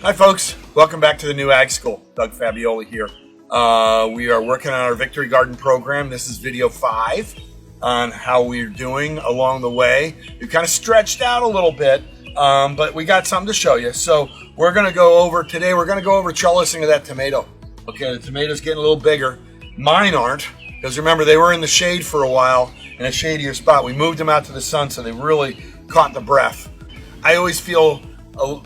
Hi folks, welcome back to the New Ag School. Doug Fabiola here. We are working on our Victory Garden program. This is video 5 on how we're doing along the way. We kind of stretched out a little bit, but we got something to show you. So we're going to go over today, we're going to go over trellising of that tomato. Okay, the tomato's getting a little bigger. Mine aren't, because remember they were in the shade for a while in a shadier spot. We moved them out to the sun so they really caught the breath. I always feel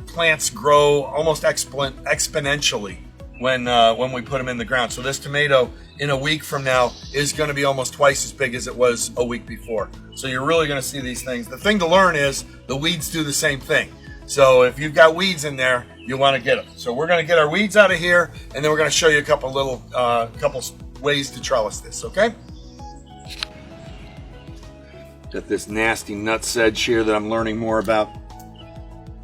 plants grow almost exponentially when we put them in the ground. So this tomato in a week from now is going to be almost twice as big as it was a week before. So you're really going to see these things. The thing to learn is the weeds do the same thing. So if you've got weeds in there, you want to get them. So we're going to get our weeds out of here, and then we're going to show you a couple ways to trellis this, okay? Got this nasty nut sedge here that I'm learning more about.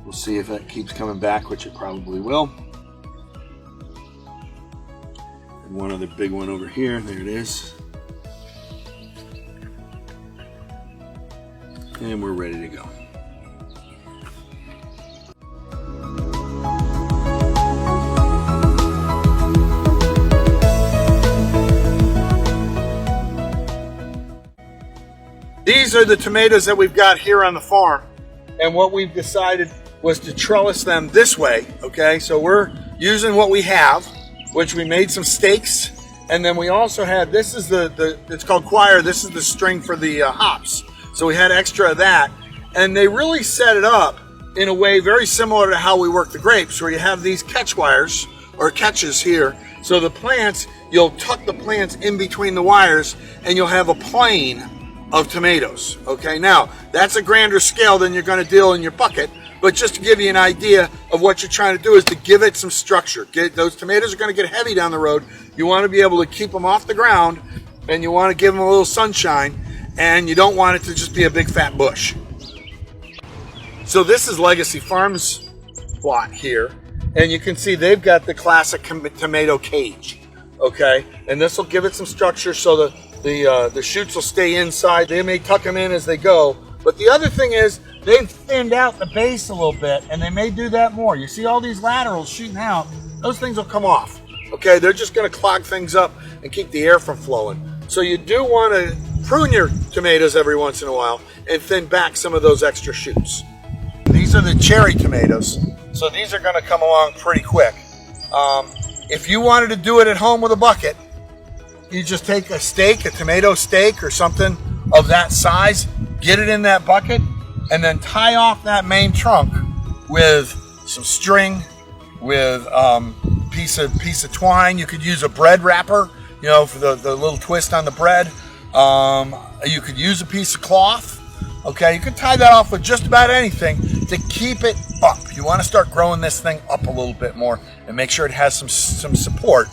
We'll see if that keeps coming back, which it probably will. And one other big one over here. There it is. And we're ready to go. These are the tomatoes that we've got here on the farm. And what we've decided was to trellis them this way, okay? So we're using what we have, which we made some stakes, and then we also had, this is it's called Quire, this is the string for the hops. So we had extra of that, and they really set it up in a way very similar to how we work the grapes, where you have these catch wires, or catches here. So the plants, you'll tuck the plants in between the wires, and you'll have a plane of tomatoes, okay? Now, that's a grander scale than you're gonna deal in your bucket, but just to give you an idea of what you're trying to do is to give it some structure. Those tomatoes are gonna get heavy down the road. You wanna be able to keep them off the ground, and you wanna give them a little sunshine, and you don't want it to just be a big fat bush. So this is Legacy Farms plot here, and you can see they've got the classic tomato cage, okay? And this will give it some structure so the shoots will stay inside. They may tuck them in as they go, but the other thing is they've thinned out the base a little bit, and they may do that more. You see all these laterals shooting out, those things will come off, okay? They're just gonna clog things up and keep the air from flowing. So you do wanna prune your tomatoes every once in a while and thin back some of those extra shoots. These are the cherry tomatoes, so these are gonna come along pretty quick. If you wanted to do it at home with a bucket, you just take a stake, a tomato stake or something of that size, get it in that bucket, and then tie off that main trunk with some string, with piece of twine. You could use a bread wrapper, you know, for the little twist on the bread. You could use a piece of cloth. Okay, you can tie that off with just about anything to keep it up. You want to start growing this thing up a little bit more and make sure it has some support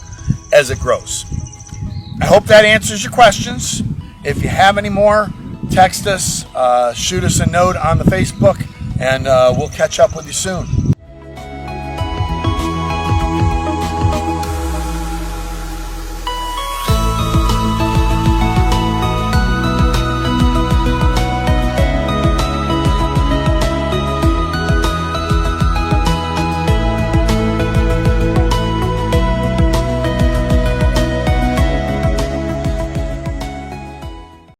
as it grows. I hope that answers your questions. If you have any more, text us, shoot us a note on the Facebook, and we'll catch up with you soon.